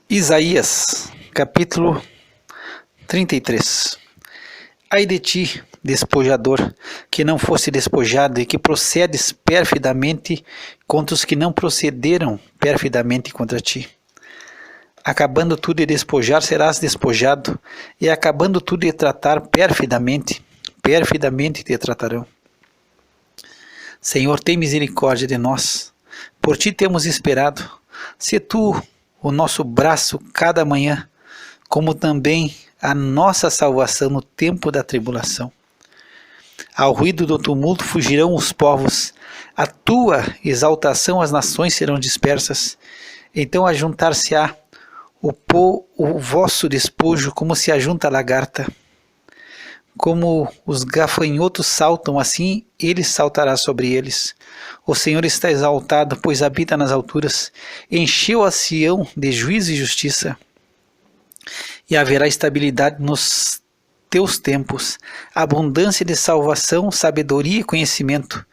Isaías, capítulo 33. Ai de ti, despojador, que não fosse despojado e que procedes perfidamente contra os que não procederam perfidamente contra ti. Acabando tu de despojar, serás despojado, e acabando tu de tratar perfidamente, perfidamente te tratarão. Senhor, tem misericórdia de nós, por ti temos esperado. Se tu o nosso braço cada manhã, como também a nossa salvação no tempo da tribulação. Ao ruído do tumulto fugirão os povos, a tua exaltação as nações serão dispersas. Então ajuntar-se-á o vosso despojo como se ajunta a lagarta. Como os gafanhotos saltam, assim ele saltará sobre eles. O Senhor está exaltado, pois habita nas alturas. Encheu a Sião de juízo e justiça. E haverá estabilidade nos teus tempos, abundância de salvação, sabedoria e conhecimento.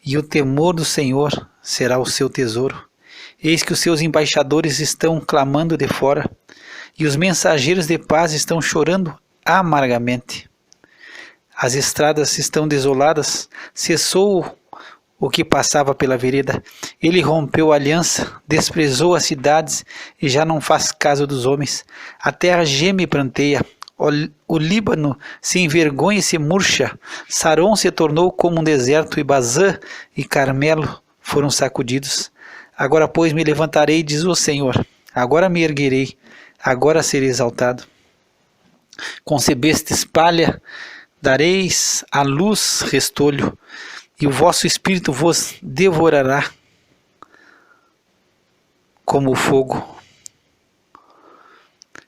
E o temor do Senhor será o seu tesouro. Eis que os seus embaixadores estão clamando de fora, e os mensageiros de paz estão chorando amargamente. As estradas estão desoladas, cessou o que passava pela vereda. Ele rompeu a aliança, desprezou as cidades e já não faz caso dos homens. A terra geme e pranteia. O Líbano se envergonha e se murcha. Saron se tornou como um deserto, e Bazã e Carmelo foram sacudidos. Agora, pois, me levantarei, diz o Senhor. Agora me erguerei, agora serei exaltado. Concebestes palha, dareis à luz restolho, e o vosso espírito vos devorará como o fogo.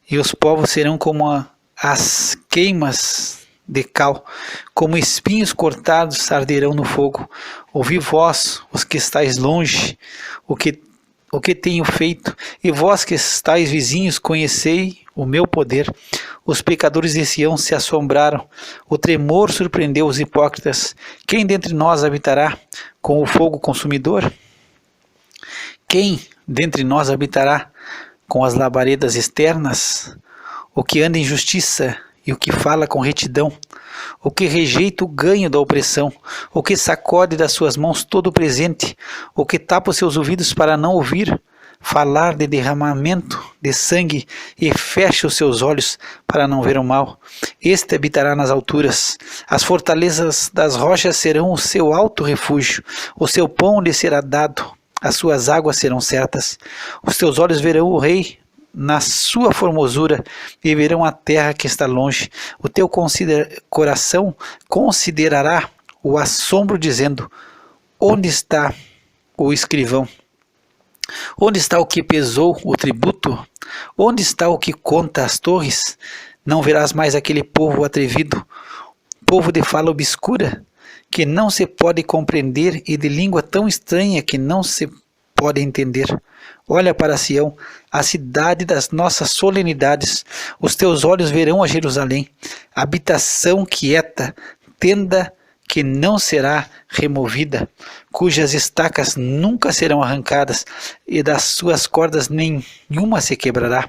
E os povos serão como as queimas de cal, como espinhos cortados arderão no fogo. Ouvi vós, os que estáis longe, o que tenho feito, e vós que estáis vizinhos, conhecei o meu poder. Os pecadores de Sião se assombraram, o tremor surpreendeu os hipócritas. Quem dentre nós habitará com o fogo consumidor? Quem dentre nós habitará com as labaredas externas? O que anda em justiça e o que fala com retidão, o que rejeita o ganho da opressão, o que sacode das suas mãos todo o presente, o que tapa os seus ouvidos para não ouvir falar de derramamento de sangue e fecha os seus olhos para não ver o mal. Este habitará nas alturas, as fortalezas das rochas serão o seu alto refúgio, o seu pão lhe será dado, as suas águas serão certas. Os teus olhos verão o rei na sua formosura e verão a terra que está longe. O teu coração considerará o assombro, dizendo: onde está o escrivão? Onde está o que pesou o tributo? Onde está o que conta as torres? Não verás mais aquele povo atrevido, povo de fala obscura, que não se pode compreender, e de língua tão estranha que não se pode entender. Olha para Sião, a cidade das nossas solenidades. Os teus olhos verão a Jerusalém, habitação quieta, tenda que não será removida, cujas estacas nunca serão arrancadas, e das suas cordas nenhuma se quebrará.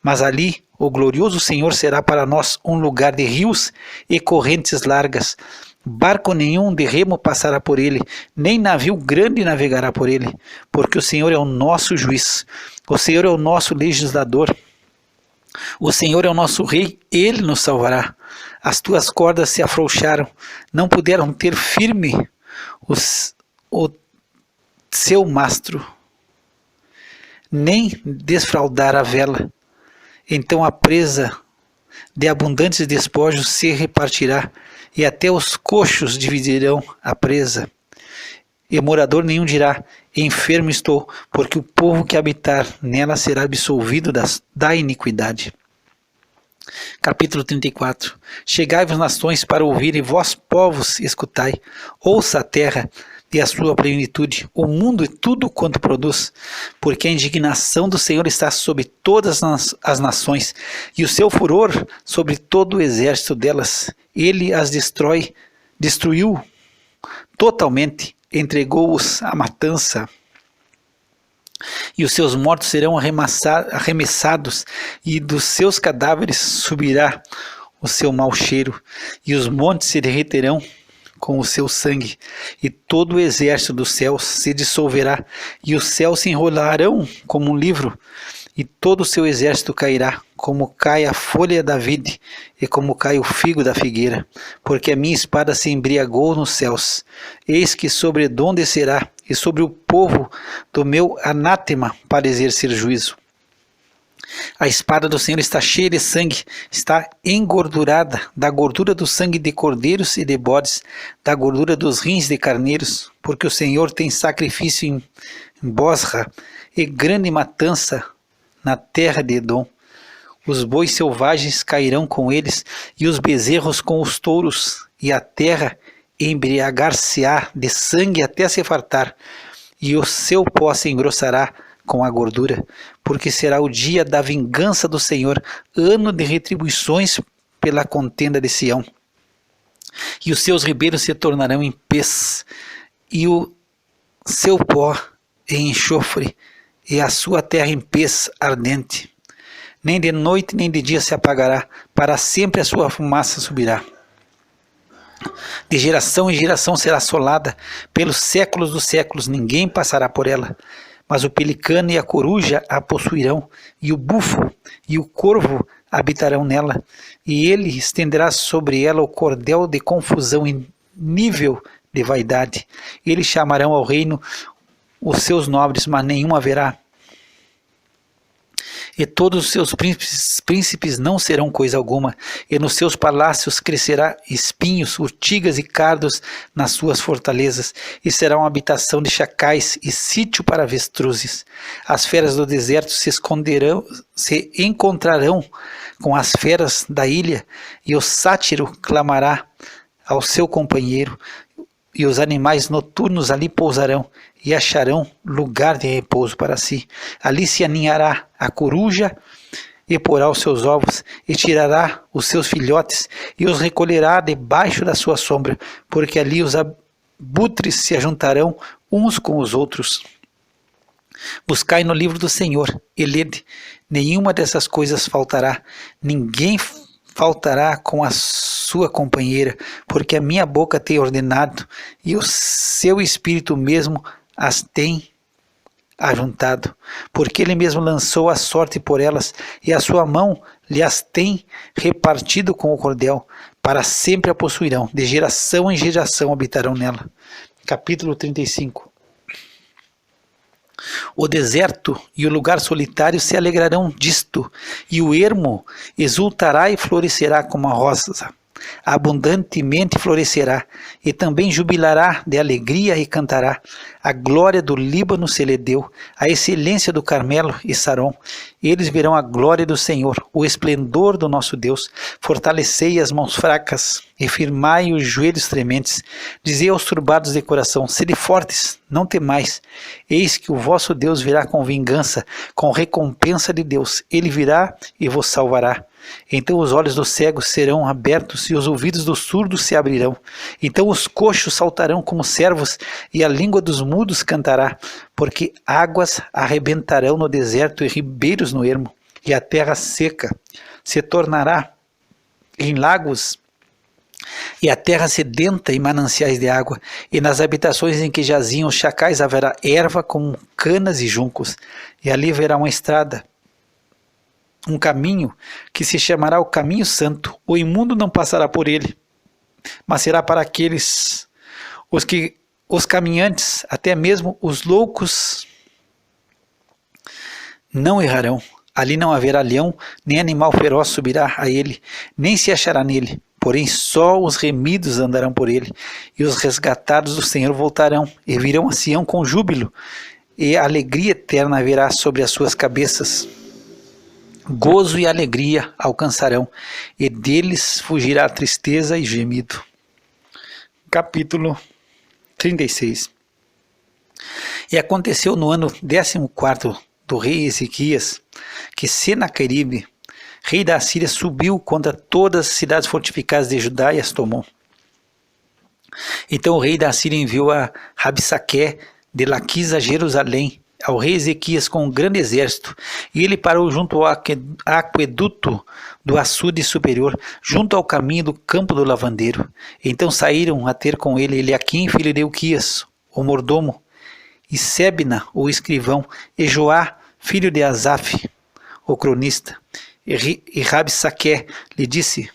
Mas ali o glorioso Senhor será para nós um lugar de rios e correntes largas. Barco nenhum de remo passará por ele, nem navio grande navegará por ele, porque o Senhor é o nosso juiz, o Senhor é o nosso legislador, o Senhor é o nosso rei, ele nos salvará. As tuas cordas se afrouxaram, não puderam ter firme o seu mastro, nem desfraldar a vela. Então a presa de abundantes despojos se repartirá, e até os coxos dividirão a presa. E morador nenhum dirá: enfermo estou, porque o povo que habitar nela será absolvido da iniquidade. Capítulo 34. Chegai-vos nações para ouvir, e vós povos escutai. Ouça a terra e a sua plenitude, o mundo e tudo quanto produz, porque a indignação do Senhor está sobre todas as nações, e o seu furor sobre todo o exército delas. Ele as destruiu totalmente, entregou-os à matança. e os seus mortos serão arremessados, e dos seus cadáveres subirá o seu mau cheiro, e os montes se derreterão com o seu sangue, e todo o exército dos céus se dissolverá, e os céus se enrolarão como um livro, e todo o seu exército cairá, como cai a folha da vide, e como cai o figo da figueira, porque a minha espada se embriagou nos céus. Eis que sobre Edom descerá, e sobre o povo do meu anátema para exercer juízo. A espada do Senhor está cheia de sangue, está engordurada, da gordura do sangue de cordeiros e de bodes, da gordura dos rins de carneiros, porque o Senhor tem sacrifício em Bosra, e grande matança na terra de Edom. Os bois selvagens cairão com eles, e os bezerros com os touros, e a terra embriagar-se-á de sangue até se fartar, e o seu pó se engrossará com a gordura, porque será o dia da vingança do Senhor, ano de retribuições pela contenda de Sião. E os seus ribeiros se tornarão em pés, e o seu pó em enxofre, e a sua terra em pés ardente. Nem de noite nem de dia se apagará, para sempre a sua fumaça subirá. De geração em geração será assolada, pelos séculos dos séculos ninguém passará por ela. Mas o pelicano e a coruja a possuirão, e o bufo e o corvo habitarão nela, e ele estenderá sobre ela o cordel de confusão em nível de vaidade. Eles chamarão ao reino os seus nobres, mas nenhum haverá. E todos os seus príncipes não serão coisa alguma, e nos seus palácios crescerá espinhos, urtigas e cardos nas suas fortalezas, e será uma habitação de chacais e sítio para avestruzes. As feras do deserto se encontrarão com as feras da ilha, e o sátiro clamará ao seu companheiro, e os animais noturnos ali pousarão, e acharão lugar de repouso para si. Ali se aninhará a coruja, e porá os seus ovos, e tirará os seus filhotes, e os recolherá debaixo da sua sombra, porque ali os abutres se ajuntarão uns com os outros. Buscai no livro do Senhor, e lede, nenhuma dessas coisas faltará, ninguém faltará com a sua companheira, porque a minha boca tem ordenado, e o seu espírito mesmo as tem ajuntado, porque ele mesmo lançou a sorte por elas, e a sua mão lhes tem repartido com o cordel, para sempre a possuirão, de geração em geração habitarão nela. Capítulo 35. O deserto e o lugar solitário se alegrarão disto, e o ermo exultará e florescerá como a rosa. Abundantemente florescerá, e também jubilará de alegria e cantará. A glória do Líbano se lhe deu, a excelência do Carmelo e Saron. Eles verão a glória do Senhor, o esplendor do nosso Deus. Fortalecei as mãos fracas e firmai os joelhos trementes. Dizei aos turbados de coração, sede fortes, não temais. Eis que o vosso Deus virá com vingança, com recompensa de Deus. Ele virá e vos salvará. Então os olhos dos cegos serão abertos, e os ouvidos dos surdos se abrirão. Então os coxos saltarão como servos, e a língua dos mudos cantará, porque águas arrebentarão no deserto e ribeiros no ermo, e a terra seca se tornará em lagos, e a terra sedenta em mananciais de água, e nas habitações em que jaziam os chacais haverá erva como canas e juncos, e ali haverá uma estrada, um caminho que se chamará o caminho santo. O imundo não passará por ele, mas será para aqueles os caminhantes, até mesmo os loucos não errarão. Ali não haverá leão, nem animal feroz subirá a ele, nem se achará nele. Porém só os remidos andarão por ele, e os resgatados do Senhor voltarão, e virão a Sião com júbilo, e a alegria eterna haverá sobre as suas cabeças. Gozo e alegria alcançarão, e deles fugirá a tristeza e gemido. Capítulo 36. E aconteceu no ano 14º do rei Ezequias, que Senaqueribe, rei da Assíria, subiu contra todas as cidades fortificadas de Judá e as tomou. Então o rei da Assíria enviou a Rabsaque de Laquis a Jerusalém, ao rei Ezequias com um grande exército, e ele parou junto ao aqueduto do açude superior, junto ao caminho do campo do lavandeiro. Então saíram a ter com ele Eliaquim, filho de Hilquias, o mordomo, e Sebna, o escrivão, e Joá, filho de Asaf, o cronista. E Rabsaque lhe disse: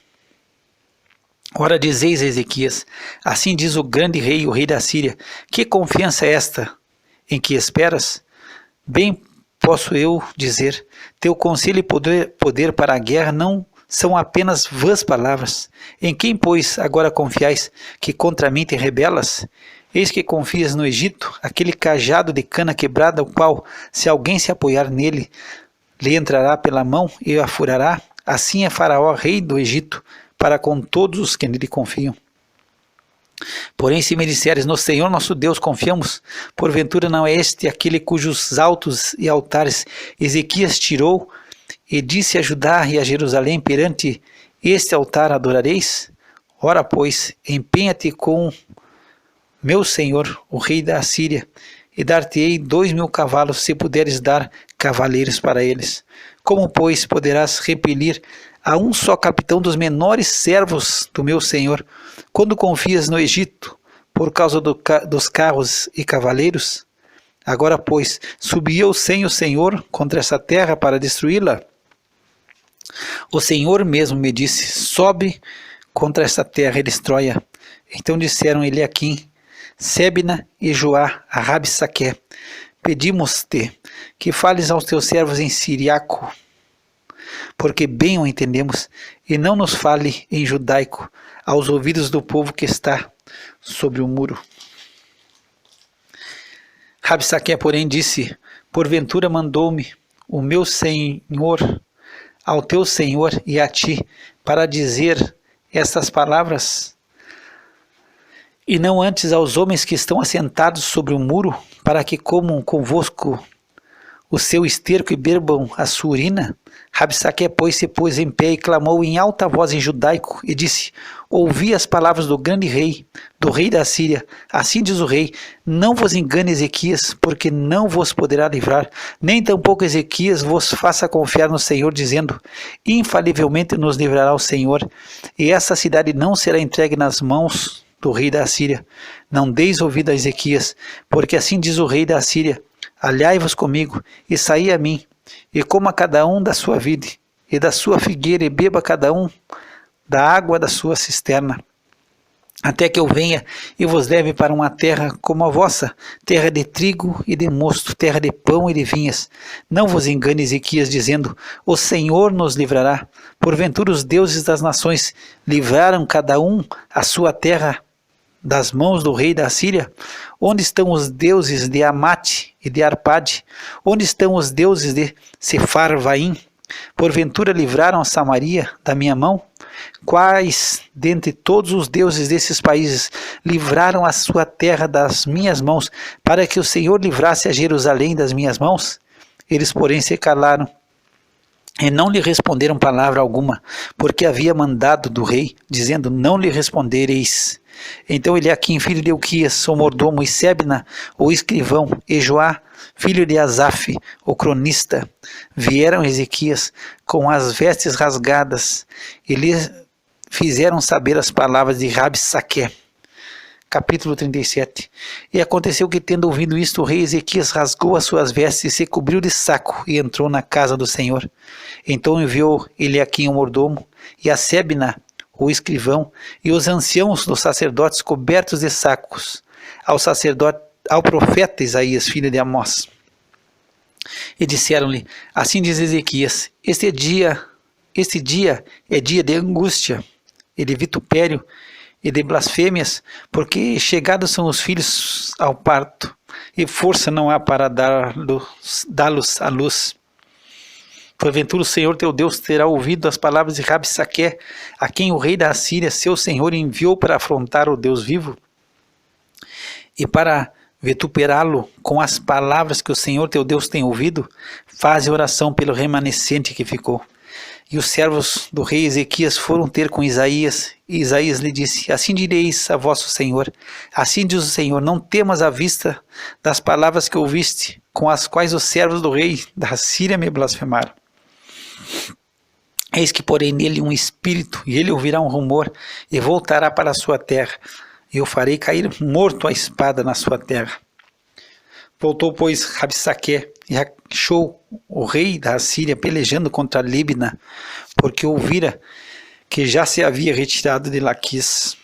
Ora dizeis a Ezequias, assim diz o grande rei, o rei da Síria, que confiança é esta em que esperas? Bem posso eu dizer, teu conselho e poder para a guerra não são apenas vãs palavras. Em quem, pois, agora confiais, que contra mim te rebelas? Eis que confias no Egito, aquele cajado de cana quebrada, o qual, se alguém se apoiar nele, lhe entrará pela mão e a furará. Assim é Faraó, rei do Egito, para com todos os que nele confiam. Porém, se me disseres, no Senhor nosso Deus confiamos, porventura não é este aquele cujos altos e altares Ezequias tirou e disse a Judá e a Jerusalém, perante este altar adorareis? Ora, pois, empenha-te com meu senhor, o rei da Assíria, e dar-te-ei 2.000 cavalos, se puderes dar cavaleiros para eles. Como, pois, poderás repelir a um só capitão dos menores servos do meu senhor, quando confias no Egito, por causa dos carros e cavaleiros? Agora, pois, subi eu sem o Senhor contra essa terra para destruí-la? O Senhor mesmo me disse, sobe contra essa terra e destrói-a. Então disseram Eliaquim, Sebna e Joá a Rabsaque, pedimos-te que fales aos teus servos em siriaco, porque bem o entendemos, e não nos fale em judaico, aos ouvidos do povo que está sobre o muro. Rabsaque, porém, disse, porventura mandou-me o meu senhor ao teu senhor e a ti, para dizer estas palavras, e não antes aos homens que estão assentados sobre o muro, para que comam convosco o seu esterco e bebam a sua urina? Rabsaque, pois, se pôs em pé e clamou em alta voz em judaico, e disse, ouvi as palavras do grande rei, do rei da Síria. Assim diz o rei, não vos engane Ezequias, porque não vos poderá livrar, nem tampouco Ezequias vos faça confiar no Senhor, dizendo, infalivelmente nos livrará o Senhor, e essa cidade não será entregue nas mãos do rei da Síria. Não deis ouvido a Ezequias, porque assim diz o rei da Síria, aliai-vos comigo, e saí a mim, e coma cada um da sua vide, e da sua figueira, e beba cada um da água da sua cisterna, até que eu venha e vos leve para uma terra como a vossa, terra de trigo e de mosto, terra de pão e de vinhas. Não vos engane Ezequias, dizendo, o Senhor nos livrará. Porventura os deuses das nações livraram cada um a sua terra das mãos do rei da Síria? Onde estão os deuses de Amate e de Arpade? Onde estão os deuses de Sefarvaim? Porventura livraram a Samaria da minha mão? Quais dentre todos os deuses desses países livraram a sua terra das minhas mãos, para que o Senhor livrasse a Jerusalém das minhas mãos? Eles, porém, se calaram e não lhe responderam palavra alguma, porque havia mandado do rei, dizendo, não lhe respondereis. Então Eliaquim, filho de Hilquias, o mordomo, e Sebna, o escrivão, e Joá, filho de Asaf, o cronista, vieram a Ezequias com as vestes rasgadas, e lhe fizeram saber as palavras de Rabsaque. Capítulo 37. E aconteceu que, tendo ouvido isto, o rei Ezequias rasgou as suas vestes e se cobriu de saco, e entrou na casa do Senhor. Então enviou Eliaquim, o mordomo, e a Sebna, o escrivão, e os anciãos dos sacerdotes cobertos de sacos, ao profeta Isaías, filho de Amós. E disseram-lhe, assim diz Ezequias, este dia é dia de angústia, e de vitupério, e de blasfêmias, porque chegados são os filhos ao parto, e força não há para dá-los à luz. Porventura o Senhor teu Deus terá ouvido as palavras de Rabsaque, a quem o rei da Assíria, seu senhor, enviou para afrontar o Deus vivo, e para vituperá-lo com as palavras que o Senhor teu Deus tem ouvido, faze oração pelo remanescente que ficou. E os servos do rei Ezequias foram ter com Isaías, e Isaías lhe disse, assim direis a vosso Senhor, assim diz o Senhor, não temas à vista das palavras que ouviste, com as quais os servos do rei da Síria me blasfemaram. Eis que porei nele um espírito, e ele ouvirá um rumor, e voltará para a sua terra, e eu farei cair morto a espada na sua terra. Voltou, pois, Rabsaque, e achou o rei da Síria pelejando contra Líbna, porque ouvira que já se havia retirado de Laquis.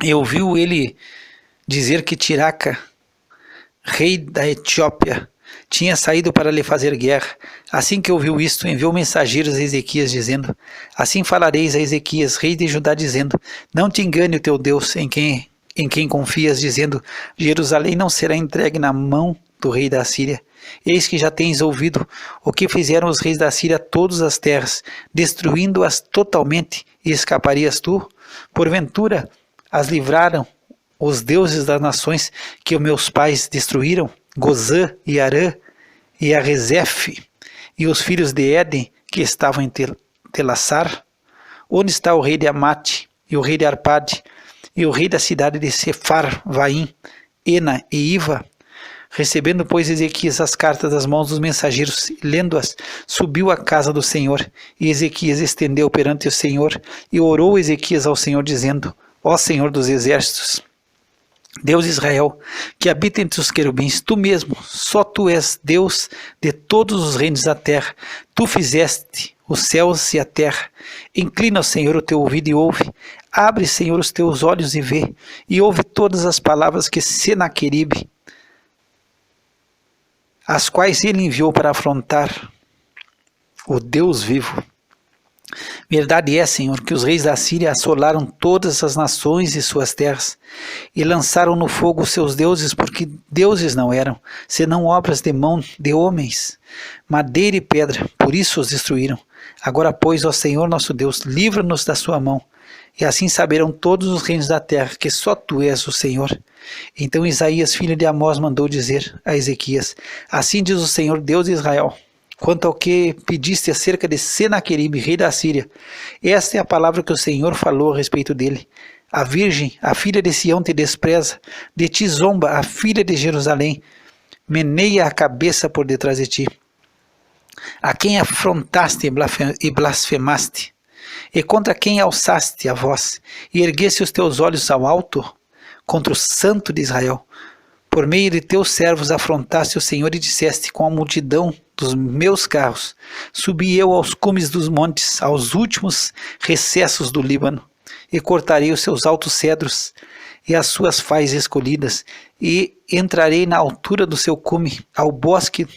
E ouviu ele dizer que Tiraca, rei da Etiópia, tinha saído para lhe fazer guerra. Assim que ouviu isto, enviou mensageiros a Ezequias, dizendo: assim falareis a Ezequias, rei de Judá, dizendo: não te engane o teu Deus, em quem confias, dizendo: Jerusalém não será entregue na mão do rei da Síria. Eis que já tens ouvido o que fizeram os reis da Síria a todas as terras, destruindo-as totalmente, e escaparias tu? Porventura as livraram os deuses das nações que os meus pais destruíram, Gozã e Arã e Arezef, e os filhos de Éden que estavam em Telassar? Onde está o rei de Amate, e o rei de Arpade, e o rei da cidade de Sepharvaim, Ena e Iva? Recebendo, pois, Ezequias as cartas das mãos dos mensageiros, e lendo-as, subiu à casa do Senhor, e Ezequias estendeu perante o Senhor, e orou Ezequias ao Senhor, dizendo: ó Senhor dos exércitos, Deus de Israel, que habita entre os querubins, tu mesmo, só tu és Deus de todos os reinos da terra. Tu fizeste os céus e a terra. Inclina, Senhor, o teu ouvido e ouve. Abre, Senhor, os teus olhos e vê. E ouve todas as palavras que Senaqueribe, as quais ele enviou para afrontar o Deus vivo. Verdade é, Senhor, que os reis da Síria assolaram todas as nações e suas terras, e lançaram no fogo os seus deuses, porque deuses não eram, senão obras de mão de homens, madeira e pedra, por isso os destruíram. Agora, pois, ó Senhor nosso Deus, livra-nos da sua mão, e assim saberão todos os reinos da terra que só tu és o Senhor. Então Isaías, filho de Amós, mandou dizer a Ezequias: assim diz o Senhor, Deus de Israel, quanto ao que pediste acerca de Senaqueribe, rei da Síria, esta é a palavra que o Senhor falou a respeito dele. A virgem, a filha de Sião, te despreza, de ti zomba a filha de Jerusalém, meneia a cabeça por detrás de ti. A quem afrontaste e blasfemaste, e contra quem alçaste a voz, e ergueste os teus olhos ao alto, contra o Santo de Israel. Por meio de teus servos afrontaste o Senhor e disseste: com a multidão dos meus carros subi eu aos cumes dos montes, aos últimos recessos do Líbano, e cortarei os seus altos cedros e as suas faixas escolhidas, e entrarei na altura do seu cume, ao bosque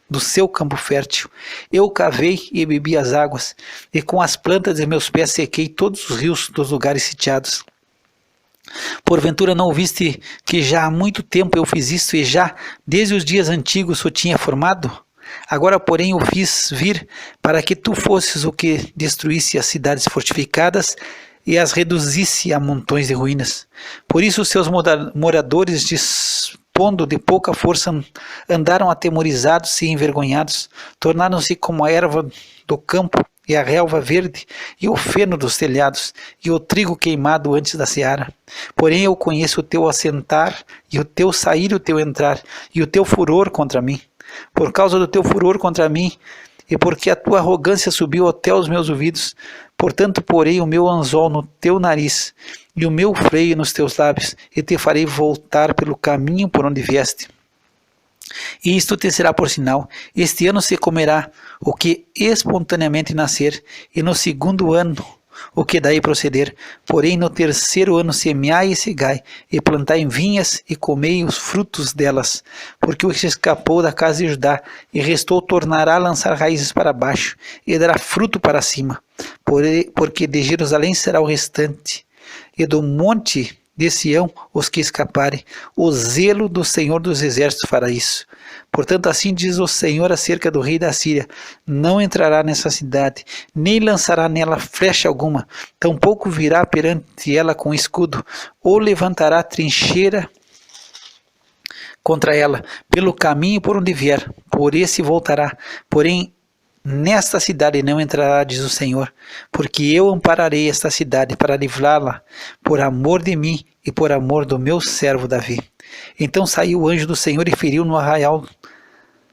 do seu campo fértil. Eu cavei e bebi as águas, e com as plantas de meus pés sequei todos os rios dos lugares sitiados. Porventura não ouviste que já há muito tempo eu fiz isto, e já desde os dias antigos o tinha formado? Agora, porém, o fiz vir para que tu fosses o que destruísse as cidades fortificadas e as reduzisse a montões de ruínas. Por isso os seus moradores, dispondo de pouca força, andaram atemorizados e envergonhados, tornaram-se como a erva do campo, e a relva verde, e o feno dos telhados, e o trigo queimado antes da seara. Porém eu conheço o teu assentar, e o teu sair e o teu entrar, e o teu furor contra mim. Por causa do teu furor contra mim, e porque a tua arrogância subiu até os meus ouvidos, portanto porei o meu anzol no teu nariz, e o meu freio nos teus lábios, e te farei voltar pelo caminho por onde vieste. E isto te será por sinal: este ano se comerá o que espontaneamente nascer, e no segundo ano o que daí proceder. Porém no terceiro ano semeai e cegai, e plantai vinhas, e comei os frutos delas. Porque o que escapou da casa de Judá e restou tornará a lançar raízes para baixo, e dará fruto para cima. Porque de Jerusalém será o restante, e do monte de Sião os que escaparem. O zelo do Senhor dos exércitos fará isso. Portanto, assim diz o Senhor acerca do rei da Síria: não entrará nessa cidade, nem lançará nela flecha alguma, tampouco virá perante ela com escudo, ou levantará trincheira contra ela. Pelo caminho por onde vier, por esse voltará. Porém, nesta cidade não entrará, diz o Senhor, porque eu ampararei esta cidade para livrá-la, por amor de mim e por amor do meu servo Davi. Então saiu o anjo do Senhor e feriu no arraial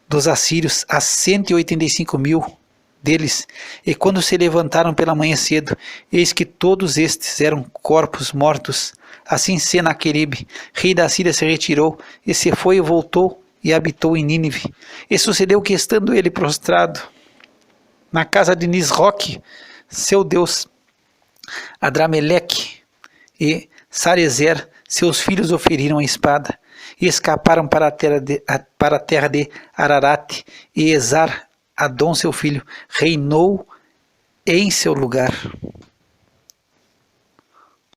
dos assírios a 185.000 deles. E quando se levantaram pela manhã cedo, eis que todos estes eram corpos mortos. Assim Senaqueribe, rei da Síria, se retirou, e se foi e voltou, e habitou em Nínive. E sucedeu que, estando ele prostrado na casa de Nisroque, seu deus, Adrameleque e Sarezer, seus filhos, o feriram a espada, e escaparam para a terra de Ararate, e Esar, Adom, seu filho, reinou em seu lugar.